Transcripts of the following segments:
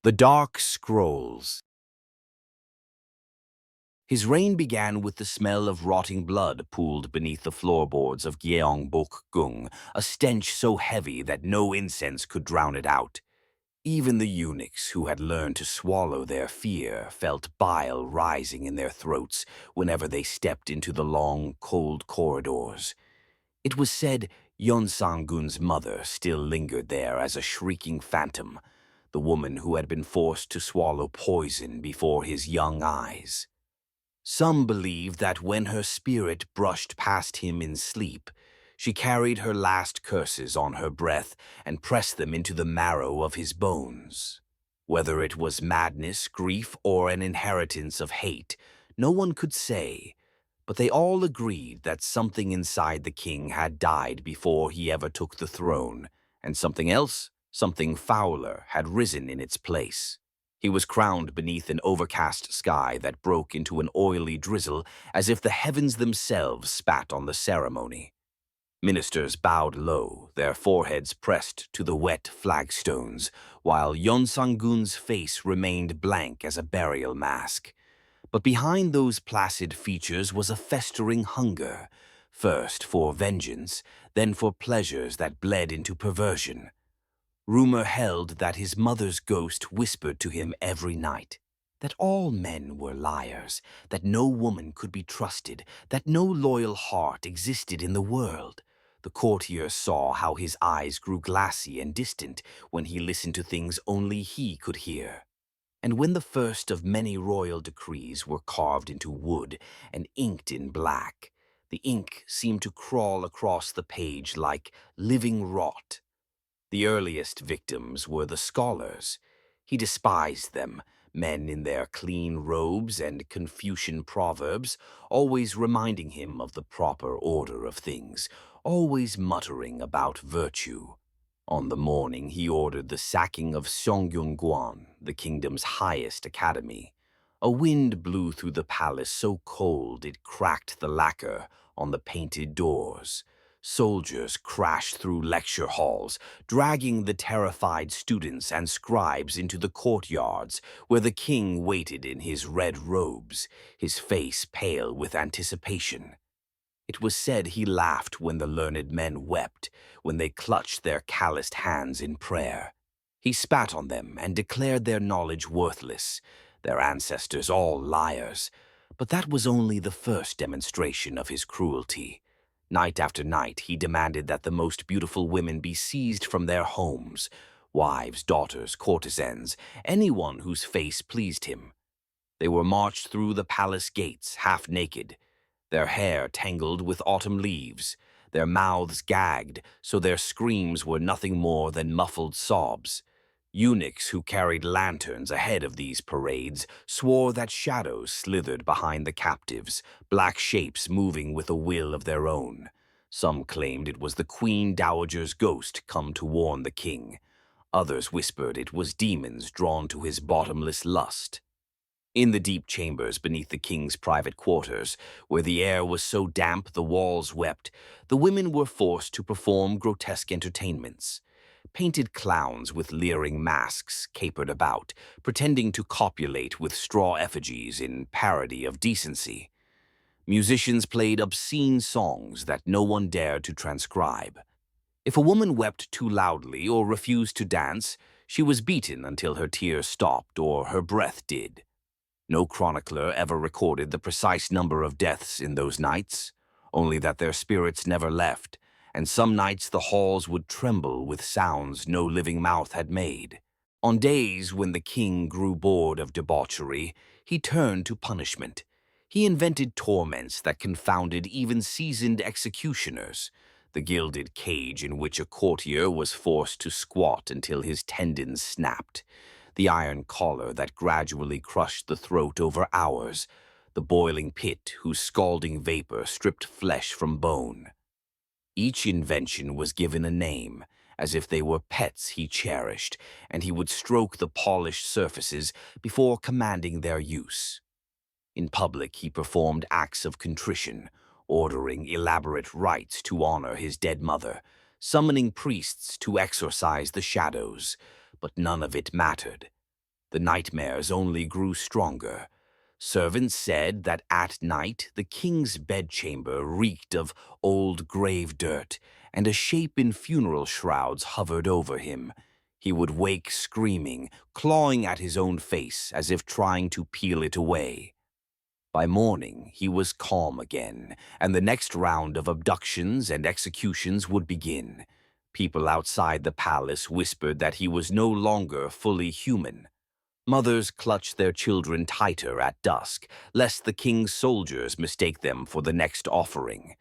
The Dark Scrolls. His reign began with the smell of rotting blood pooled beneath the floorboards of Gyeongbokgung, a stench so heavy that no incense could drown it out. Even the eunuchs who had learned to swallow their fear felt bile rising in their throats whenever they stepped into the long, cold corridors. It was said Yeonsangun's mother still lingered there as a shrieking phantom, the woman who had been forced to swallow poison before his young eyes. Some believed that when her spirit brushed past him in sleep, she carried her last curses on her breath and pressed them into the marrow of his bones. Whether it was madness, grief, or an inheritance of hate, no one could say, but they all agreed that something inside the king had died before he ever took the throne, and something else, something fouler, had risen in its place. He was crowned beneath an overcast sky that broke into an oily drizzle as if the heavens themselves spat on the ceremony. Ministers bowed low, their foreheads pressed to the wet flagstones, while Yeonsangun's face remained blank as a burial mask. But behind those placid features was a festering hunger, first for vengeance, then for pleasures that bled into perversion. Rumor held that his mother's ghost whispered to him every night that all men were liars, that no woman could be trusted, that no loyal heart existed in the world. The courtiers saw how his eyes grew glassy and distant when he listened to things only he could hear. And when the first of many royal decrees were carved into wood and inked in black, the ink seemed to crawl across the page like living rot. The earliest victims were the scholars. He despised them, men in their clean robes and Confucian proverbs, always reminding him of the proper order of things, always muttering about virtue. On the morning he ordered the sacking of Songyungguan, the kingdom's highest academy. A wind blew through the palace so cold it cracked the lacquer on the painted doors. Soldiers crashed through lecture halls, dragging the terrified students and scribes into the courtyards where the king waited in his red robes, his face pale with anticipation. It was said he laughed when the learned men wept, when they clutched their calloused hands in prayer. He spat on them and declared their knowledge worthless, their ancestors all liars. But that was only the first demonstration of his cruelty. Night after night, he demanded that the most beautiful women be seized from their homes, wives, daughters, courtesans, anyone whose face pleased him. They were marched through the palace gates, half naked, their hair tangled with autumn leaves, their mouths gagged so their screams were nothing more than muffled sobs. Eunuchs who carried lanterns ahead of these parades swore that shadows slithered behind the captives, black shapes moving with a will of their own. Some claimed it was the Queen Dowager's ghost come to warn the king. Others whispered it was demons drawn to his bottomless lust. In the deep chambers beneath the king's private quarters, where the air was so damp the walls wept, the women were forced to perform grotesque entertainments. Painted clowns with leering masks capered about, pretending to copulate with straw effigies in parody of decency. Musicians played obscene songs that no one dared to transcribe. If a woman wept too loudly or refused to dance, she was beaten until her tears stopped or her breath did. No chronicler ever recorded the precise number of deaths in those nights, only that their spirits never left, and some nights the halls would tremble with sounds no living mouth had made. On days when the king grew bored of debauchery, he turned to punishment. He invented torments that confounded even seasoned executioners, the gilded cage in which a courtier was forced to squat until his tendons snapped, the iron collar that gradually crushed the throat over hours, the boiling pit whose scalding vapor stripped flesh from bone. Each invention was given a name, as if they were pets he cherished, and he would stroke the polished surfaces before commanding their use. In public he performed acts of contrition, ordering elaborate rites to honor his dead mother, summoning priests to exorcise the shadows, but none of it mattered. The nightmares only grew stronger. Servants said that at night the king's bedchamber reeked of old grave dirt, and a shape in funeral shrouds hovered over him. He would wake screaming, clawing at his own face as if trying to peel it away. By morning, he was calm again, and the next round of abductions and executions would begin. People outside the palace whispered that he was no longer fully human. Mothers clutched their children tighter at dusk, lest the king's soldiers mistake them for the next offering.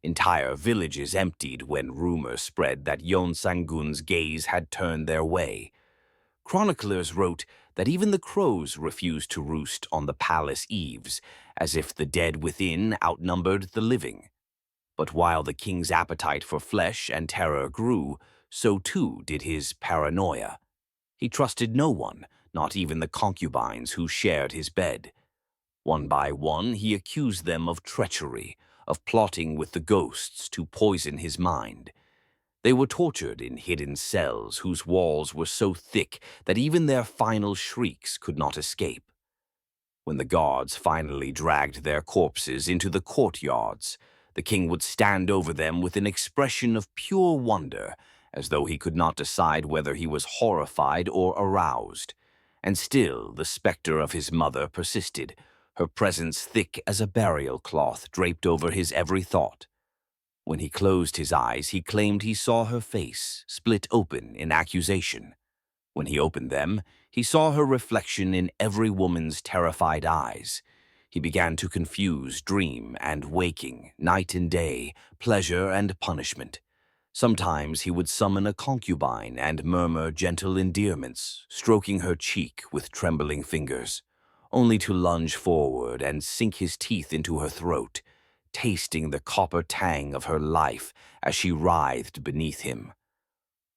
Entire villages emptied when rumors spread that Yeonsangun's gaze had turned their way. Chroniclers wrote that even the crows refused to roost on the palace eaves, as if the dead within outnumbered the living. But while the king's appetite for flesh and terror grew, so too did his paranoia. He trusted no one, not even the concubines who shared his bed. One by one, he accused them of treachery, of plotting with the ghosts to poison his mind. They were tortured in hidden cells whose walls were so thick that even their final shrieks could not escape. When the guards finally dragged their corpses into the courtyards, the king would stand over them with an expression of pure wonder, as though he could not decide whether he was horrified or aroused. And still the specter of his mother persisted, her presence thick as a burial cloth draped over his every thought. When he closed his eyes, he claimed he saw her face, split open in accusation. When he opened them, he saw her reflection in every woman's terrified eyes. He began to confuse dream and waking, night and day, pleasure and punishment. Sometimes he would summon a concubine and murmur gentle endearments, stroking her cheek with trembling fingers, only to lunge forward and sink his teeth into her throat, tasting the copper tang of her life as she writhed beneath him.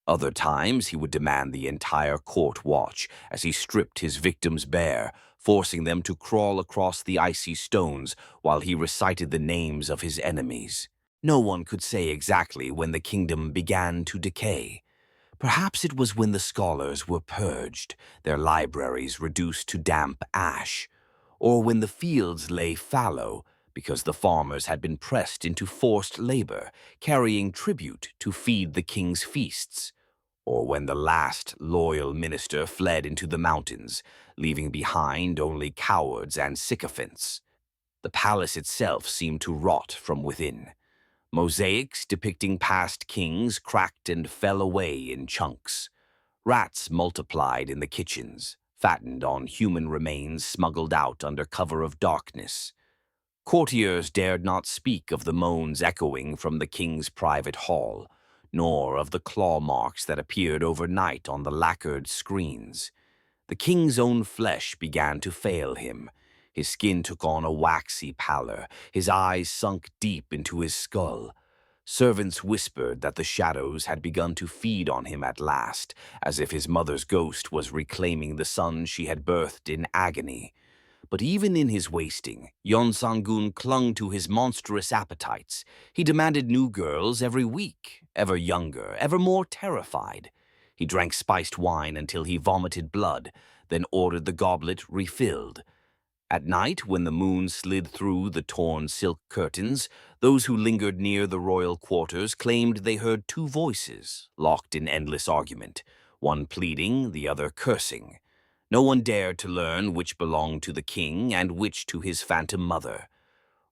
Other times he would demand the entire court watch as he stripped his victims bare, forcing them to crawl across the icy stones while he recited the names of his enemies. No one could say exactly when the kingdom began to decay. Perhaps it was when the scholars were purged, their libraries reduced to damp ash, or when the fields lay fallow because the farmers had been pressed into forced labor, carrying tribute to feed the king's feasts, or when the last loyal minister fled into the mountains, leaving behind only cowards and sycophants. The palace itself seemed to rot from within. Mosaics depicting past kings cracked and fell away in chunks. Rats multiplied in the kitchens, fattened on human remains smuggled out under cover of darkness. Courtiers dared not speak of the moans echoing from the king's private hall, nor of the claw marks that appeared overnight on the lacquered screens. The king's own flesh began to fail him. His skin took on a waxy pallor, his eyes sunk deep into his skull. Servants whispered that the shadows had begun to feed on him at last, as if his mother's ghost was reclaiming the son she had birthed in agony. But even in his wasting, Yeonsangun clung to his monstrous appetites. He demanded new girls every week, ever younger, ever more terrified. He drank spiced wine until he vomited blood, then ordered the goblet refilled. At night, when the moon slid through the torn silk curtains, those who lingered near the royal quarters claimed they heard two voices, locked in endless argument, one pleading, the other cursing. No one dared to learn which belonged to the king and which to his phantom mother.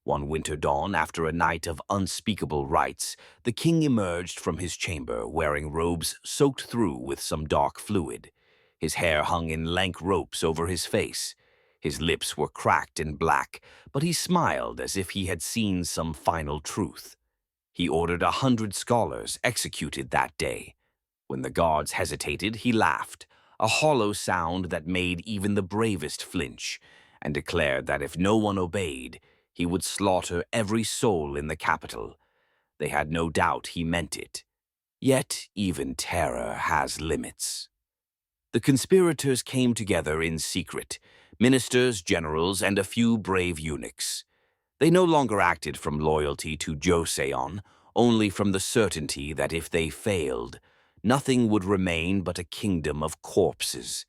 One winter dawn, after a night of unspeakable rites, the king emerged from his chamber wearing robes soaked through with some dark fluid. His hair hung in lank ropes over his face. His lips were cracked and black, but he smiled as if he had seen some final truth. He ordered 100 scholars executed that day. When the guards hesitated, he laughed, a hollow sound that made even the bravest flinch, and declared that if no one obeyed, he would slaughter every soul in the capital. They had no doubt he meant it. Yet even terror has limits. The conspirators came together in secret, ministers, generals, and a few brave eunuchs. They no longer acted from loyalty to Joseon, only from the certainty that if they failed, nothing would remain but a kingdom of corpses.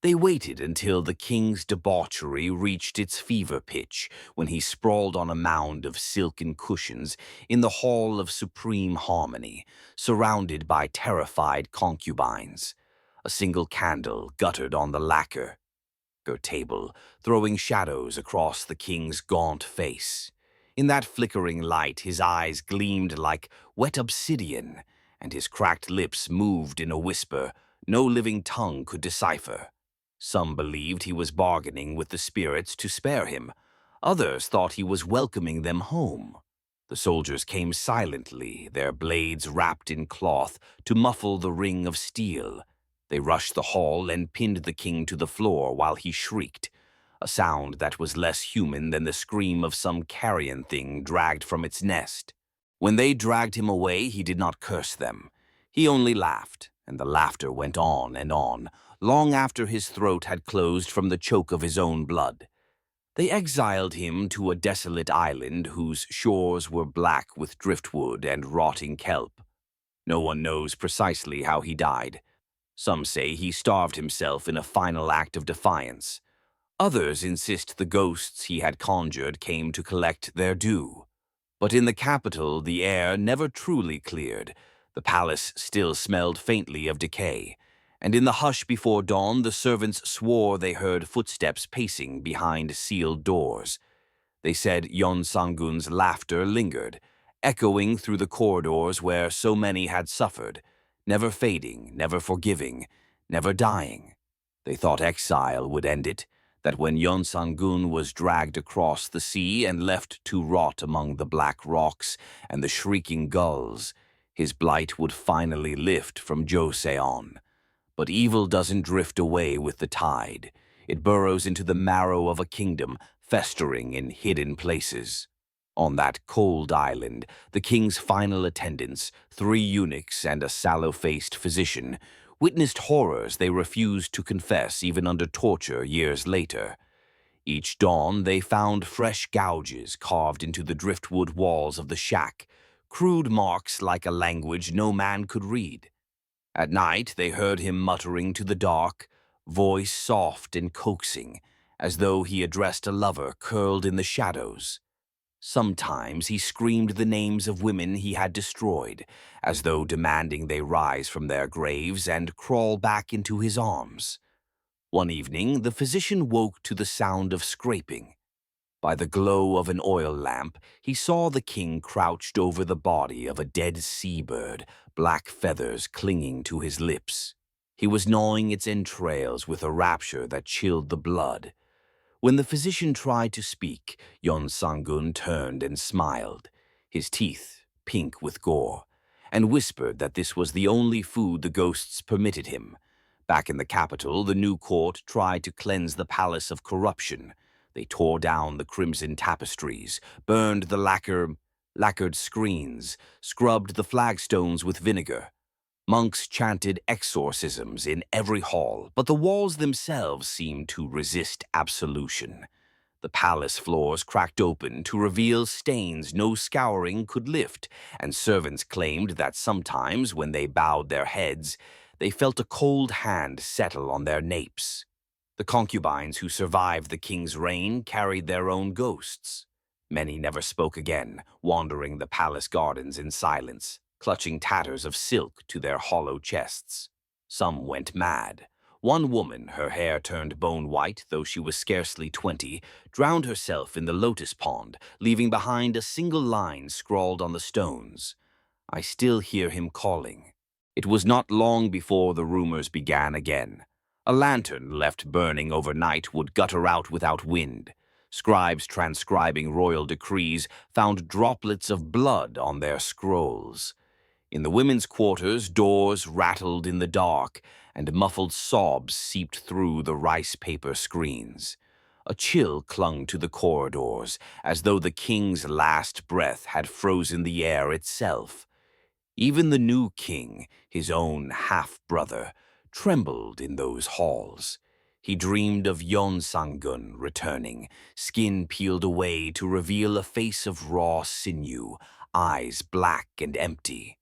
They waited until the king's debauchery reached its fever pitch when he sprawled on a mound of silken cushions in the hall of supreme harmony, surrounded by terrified concubines. A single candle guttered on the lacquer table, throwing shadows across the king's gaunt face. In that flickering light, his eyes gleamed like wet obsidian, and his cracked lips moved in a whisper no living tongue could decipher. Some believed he was bargaining with the spirits to spare him. Others thought he was welcoming them home. The soldiers came silently, their blades wrapped in cloth to muffle the ring of steel. They rushed the hall and pinned the king to the floor while he shrieked, a sound that was less human than the scream of some carrion thing dragged from its nest. When they dragged him away, he did not curse them. He only laughed, and the laughter went on and on, long after his throat had closed from the choke of his own blood. They exiled him to a desolate island whose shores were black with driftwood and rotting kelp. No one knows precisely how he died. Some say he starved himself in a final act of defiance. Others insist the ghosts he had conjured came to collect their due. But in the capital, the air never truly cleared. The palace still smelled faintly of decay, and in the hush before dawn, the servants swore they heard footsteps pacing behind sealed doors. They said Yeonsangun's laughter lingered, echoing through the corridors where so many had suffered, never fading, never forgiving, never dying. They thought exile would end it, that when Yeonsangun was dragged across the sea and left to rot among the black rocks and the shrieking gulls, his blight would finally lift from Joseon. But evil doesn't drift away with the tide. It burrows into the marrow of a kingdom, festering in hidden places. On that cold island, the king's final attendants, 3 eunuchs and a sallow-faced physician, witnessed horrors they refused to confess even under torture years later. Each dawn, they found fresh gouges carved into the driftwood walls of the shack, crude marks like a language no man could read. At night, they heard him muttering to the dark, voice soft and coaxing, as though he addressed a lover curled in the shadows. Sometimes he screamed the names of women he had destroyed, as though demanding they rise from their graves and crawl back into his arms. One evening, the physician woke to the sound of scraping. By the glow of an oil lamp, he saw the king crouched over the body of a dead seabird, black feathers clinging to his lips. He was gnawing its entrails with a rapture that chilled the blood. When the physician tried to speak, Yeonsangun turned and smiled, his teeth pink with gore, and whispered that this was the only food the ghosts permitted him. Back in the capital, the new court tried to cleanse the palace of corruption. They tore down the crimson tapestries, burned the lacquered screens, scrubbed the flagstones with vinegar. Monks chanted exorcisms in every hall, but the walls themselves seemed to resist absolution. The palace floors cracked open to reveal stains no scouring could lift, and servants claimed that sometimes, when they bowed their heads, they felt a cold hand settle on their napes. The concubines who survived the king's reign carried their own ghosts. Many never spoke again, wandering the palace gardens in silence, clutching tatters of silk to their hollow chests. Some went mad. One woman, her hair turned bone-white, though she was scarcely 20, drowned herself in the lotus pond, leaving behind a single line scrawled on the stones. I still hear him calling. It was not long before the rumors began again. A lantern left burning overnight would gutter out without wind. Scribes transcribing royal decrees found droplets of blood on their scrolls. In the women's quarters, doors rattled in the dark, and muffled sobs seeped through the rice paper screens. A chill clung to the corridors, as though the king's last breath had frozen the air itself. Even the new king, his own half-brother, trembled in those halls. He dreamed of Yeonsangun returning, skin peeled away to reveal a face of raw sinew, eyes black and empty.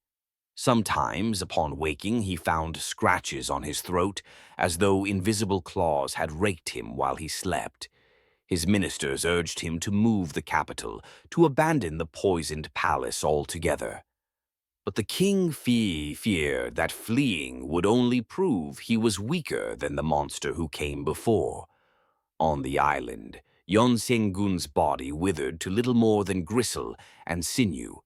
Sometimes, upon waking, he found scratches on his throat, as though invisible claws had raked him while he slept. His ministers urged him to move the capital, to abandon the poisoned palace altogether. But the king feared that fleeing would only prove he was weaker than the monster who came before. On the island, Yeonsangun's body withered to little more than gristle and sinew.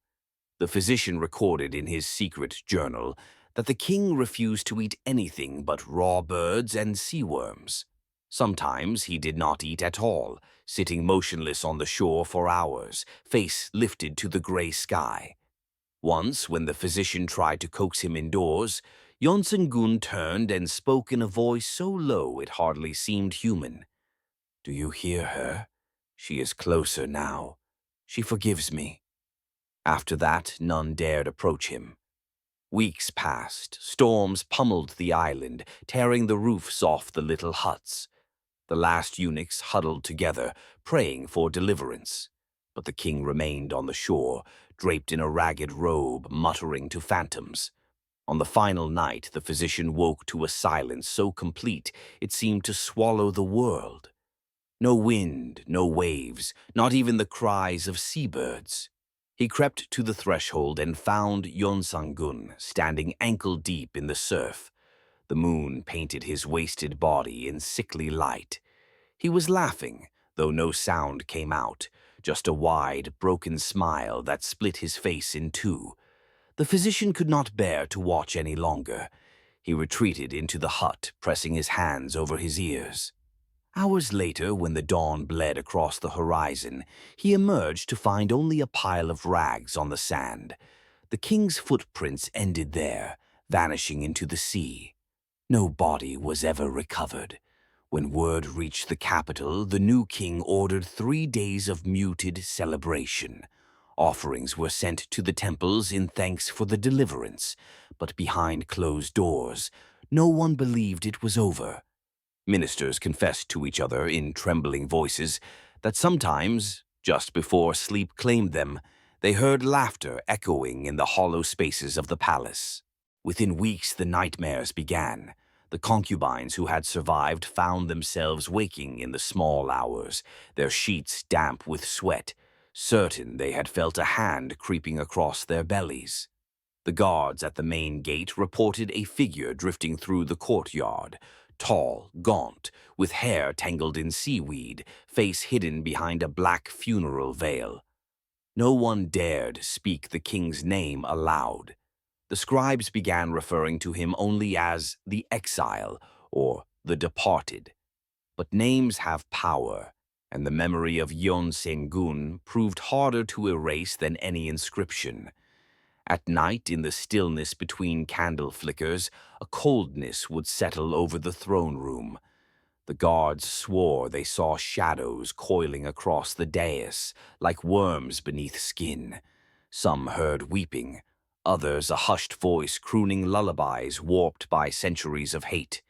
The physician recorded in his secret journal that the king refused to eat anything but raw birds and sea worms. Sometimes he did not eat at all, sitting motionless on the shore for hours, face lifted to the gray sky. Once, when the physician tried to coax him indoors, Yeonsangun turned and spoke in a voice so low it hardly seemed human. "Do you hear her? She is closer now. She forgives me." After that, none dared approach him. Weeks passed. Storms pummeled the island, tearing the roofs off the little huts. The last eunuchs huddled together, praying for deliverance. But the king remained on the shore, draped in a ragged robe, muttering to phantoms. On the final night, the physician woke to a silence so complete it seemed to swallow the world. No wind, no waves, not even the cries of seabirds. He crept to the threshold and found Yeonsangun standing ankle-deep in the surf. The moon painted his wasted body in sickly light. He was laughing, though no sound came out, just a wide, broken smile that split his face in two. The physician could not bear to watch any longer. He retreated into the hut, pressing his hands over his ears. Hours later, when the dawn bled across the horizon, he emerged to find only a pile of rags on the sand. The king's footprints ended there, vanishing into the sea. No body was ever recovered. When word reached the capital, the new king ordered 3 days of muted celebration. Offerings were sent to the temples in thanks for the deliverance, but behind closed doors, no one believed it was over. Ministers confessed to each other in trembling voices that sometimes, just before sleep claimed them, they heard laughter echoing in the hollow spaces of the palace. Within weeks, the nightmares began. The concubines who had survived found themselves waking in the small hours, their sheets damp with sweat, certain they had felt a hand creeping across their bellies. The guards at the main gate reported a figure drifting through the courtyard, tall, gaunt, with hair tangled in seaweed, face hidden behind a black funeral veil. No one dared speak the king's name aloud. The scribes began referring to him only as the exile or the departed. But names have power, and the memory of Yeonsangun proved harder to erase than any inscription. At night, in the stillness between candle flickers, a coldness would settle over the throne room. The guards swore they saw shadows coiling across the dais, like worms beneath skin. Some heard weeping, others a hushed voice crooning lullabies warped by centuries of hate.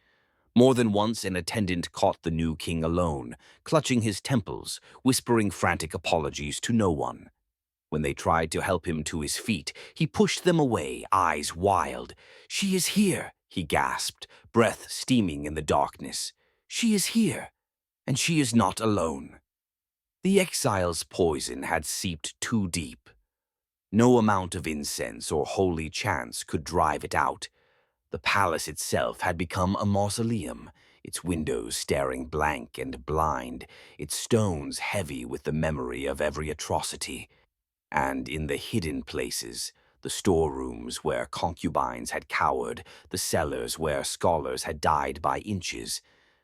More than once, an attendant caught the new king alone, clutching his temples, whispering frantic apologies to no one. When they tried to help him to his feet, he pushed them away, eyes wild. "She is here," he gasped, breath steaming in the darkness. "She is here, and she is not alone." The exile's poison had seeped too deep. No amount of incense or holy chants could drive it out. The palace itself had become a mausoleum, its windows staring blank and blind, its stones heavy with the memory of every atrocity. And in the hidden places, the storerooms where concubines had cowered, the cellars where scholars had died by inches,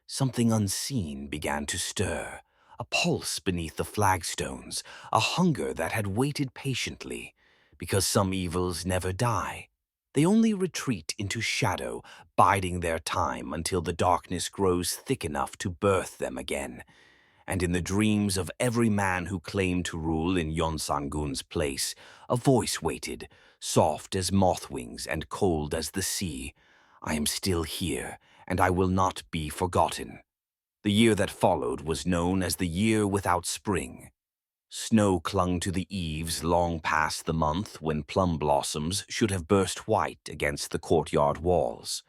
something unseen began to stir, a pulse beneath the flagstones, a hunger that had waited patiently, because some evils never die. They only retreat into shadow, biding their time until the darkness grows thick enough to birth them again. And in the dreams of every man who claimed to rule in Yeonsangun's place, a voice waited, soft as moth wings and cold as the sea. "I am still here, and I will not be forgotten." The year that followed was known as the Year Without Spring. Snow clung to the eaves long past the month when plum blossoms should have burst white against the courtyard walls.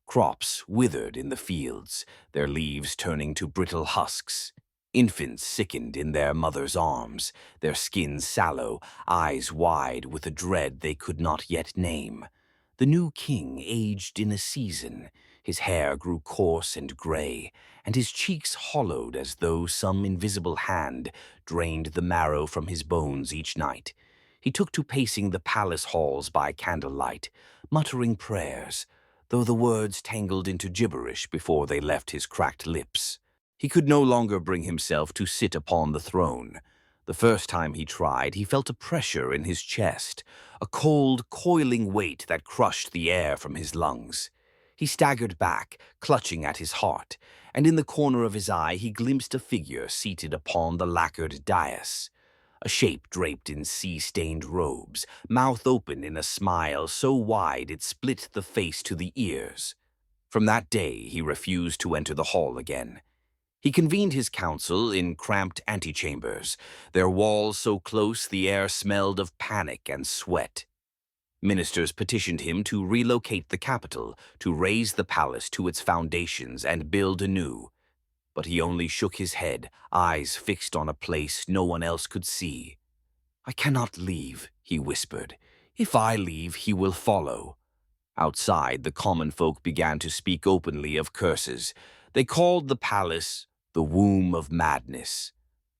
Crops withered in the fields, their leaves turning to brittle husks. Infants sickened in their mothers' arms, their skins sallow, eyes wide with a dread they could not yet name. The new king aged in a season. His hair grew coarse and gray, and his cheeks hollowed as though some invisible hand drained the marrow from his bones each night. He took to pacing the palace halls by candlelight, muttering prayers, though the words tangled into gibberish before they left his cracked lips. He could no longer bring himself to sit upon the throne. The first time he tried, he felt a pressure in his chest, a cold, coiling weight that crushed the air from his lungs. He staggered back, clutching at his heart, and in the corner of his eye he glimpsed a figure seated upon the lacquered dais. A shape draped in sea-stained robes, mouth open in a smile so wide it split the face to the ears. From that day he refused to enter the hall again. He convened his council in cramped antechambers, their walls so close the air smelled of panic and sweat. Ministers petitioned him to relocate the capital, to raise the palace to its foundations and build anew. But he only shook his head, eyes fixed on a place no one else could see. "I cannot leave," he whispered. "If I leave, he will follow." Outside, the common folk began to speak openly of curses. They called the palace the womb of madness.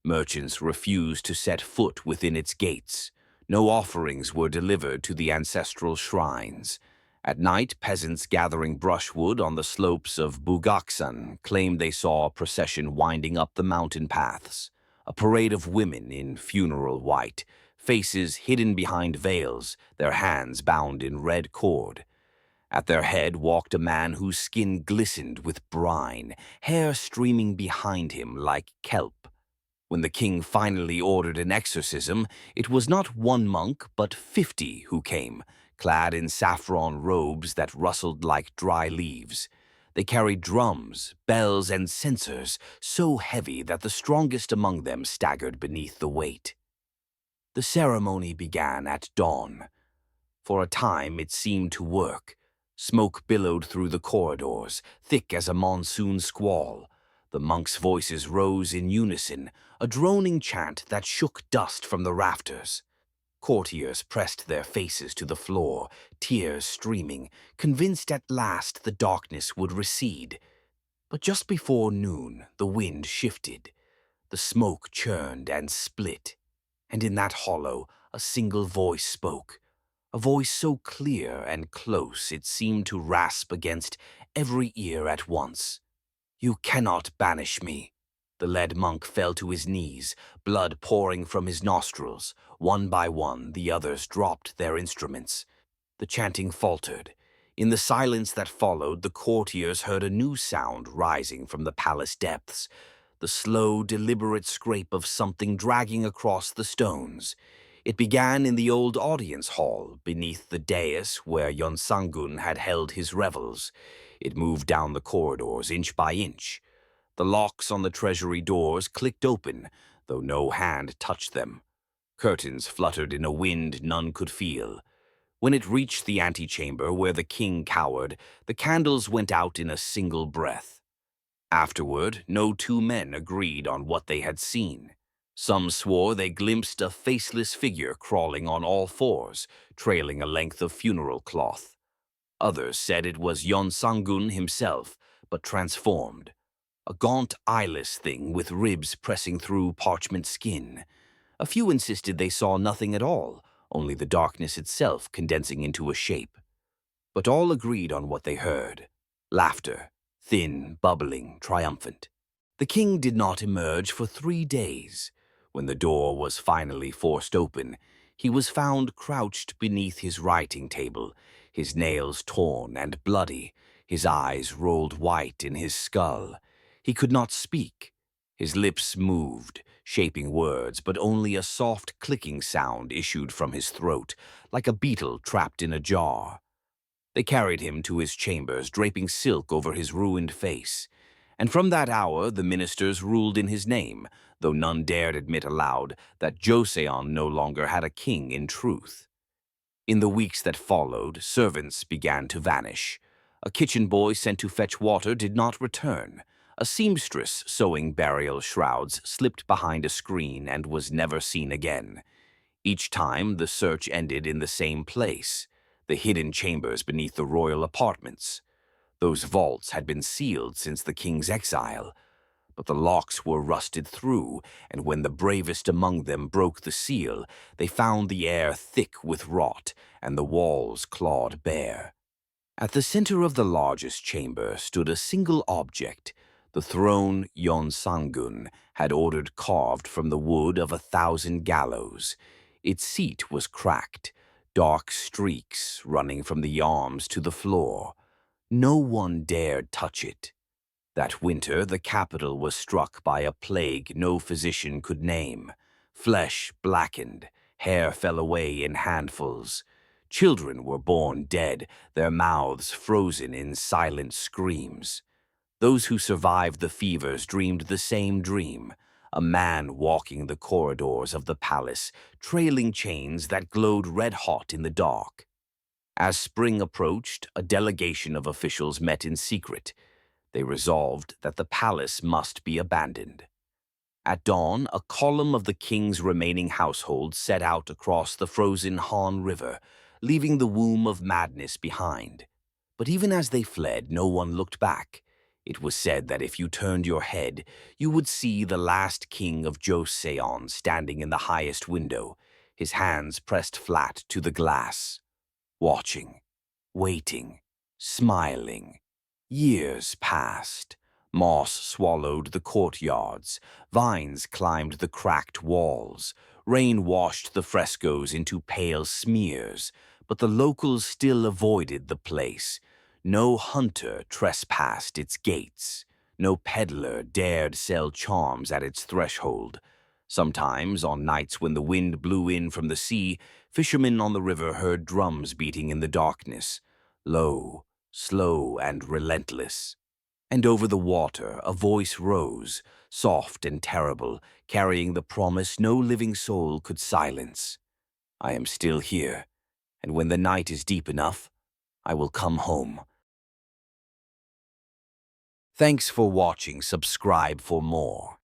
Merchants refused to set foot within its gates. No offerings were delivered to the ancestral shrines. At night, peasants gathering brushwood on the slopes of Bugaksan claimed they saw a procession winding up the mountain paths. A parade of women in funeral white, faces hidden behind veils, their hands bound in red cord. At their head walked a man whose skin glistened with brine, hair streaming behind him like kelp. When the king finally ordered an exorcism, it was not one monk but 50 who came, clad in saffron robes that rustled like dry leaves. They carried drums, bells, and censers so heavy that the strongest among them staggered beneath the weight. The ceremony began at dawn. For a time it seemed to work. Smoke billowed through the corridors, thick as a monsoon squall. The monks' voices rose in unison, a droning chant that shook dust from the rafters. Courtiers pressed their faces to the floor, tears streaming, convinced at last the darkness would recede. But just before noon, the wind shifted. The smoke churned and split, and in that hollow, a single voice spoke. A voice so clear and close it seemed to rasp against every ear at once. "You cannot banish me." The lead monk fell to his knees, blood pouring from his nostrils. One by one, the others dropped their instruments. The chanting faltered. In the silence that followed, the courtiers heard a new sound rising from the palace depths, the slow, deliberate scrape of something dragging across the stones. It began in the old audience hall, beneath the dais where Yeonsangun had held his revels. It moved down the corridors, inch by inch. The locks on the treasury doors clicked open, though no hand touched them. Curtains fluttered in a wind none could feel. When it reached the antechamber where the king cowered, the candles went out in a single breath. Afterward, no two men agreed on what they had seen. Some swore they glimpsed a faceless figure crawling on all fours, trailing a length of funeral cloth. Others said it was Yeonsangun himself, but transformed. A gaunt, eyeless thing with ribs pressing through parchment skin. A few insisted they saw nothing at all, only the darkness itself condensing into a shape. But all agreed on what they heard. Laughter, thin, bubbling, triumphant. The king did not emerge for 3 days. When the door was finally forced open, he was found crouched beneath his writing table, his nails torn and bloody, his eyes rolled white in his skull. He could not speak. His lips moved, shaping words, but only a soft clicking sound issued from his throat, like a beetle trapped in a jar. They carried him to his chambers, draping silk over his ruined face. And from that hour the ministers ruled in his name, though none dared admit aloud that Joseon no longer had a king in truth. In the weeks that followed, servants began to vanish. A kitchen boy sent to fetch water did not return. A seamstress sewing burial shrouds slipped behind a screen and was never seen again. Each time the search ended in the same place, the hidden chambers beneath the royal apartments. Those vaults had been sealed since the king's exile, but the locks were rusted through, and when the bravest among them broke the seal, they found the air thick with rot and the walls clawed bare. At the center of the largest chamber stood a single object, the throne Yeonsangun had ordered carved from the wood of 1,000 gallows. Its seat was cracked, dark streaks running from the arms to the floor. No one dared touch it. That winter, the capital was struck by a plague no physician could name. Flesh blackened, hair fell away in handfuls. Children were born dead, their mouths frozen in silent screams. Those who survived the fevers dreamed the same dream, a man walking the corridors of the palace, trailing chains that glowed red-hot in the dark. As spring approached, a delegation of officials met in secret. They resolved that the palace must be abandoned. At dawn, a column of the king's remaining household set out across the frozen Han River, leaving the womb of madness behind. But even as they fled, no one looked back. It was said that if you turned your head, you would see the last king of Joseon standing in the highest window, his hands pressed flat to the glass, watching, waiting, smiling. Years passed. Moss swallowed the courtyards, vines climbed the cracked walls, rain washed the frescoes into pale smears, but the locals still avoided the place. No hunter trespassed its gates. No peddler dared sell charms at its threshold. Sometimes, on nights when the wind blew in from the sea, fishermen on the river heard drums beating in the darkness, low, slow and relentless. And over the water a voice rose, soft and terrible, carrying the promise no living soul could silence. I am still here, and when the night is deep enough, I will come home. Thanks for watching. Subscribe for more.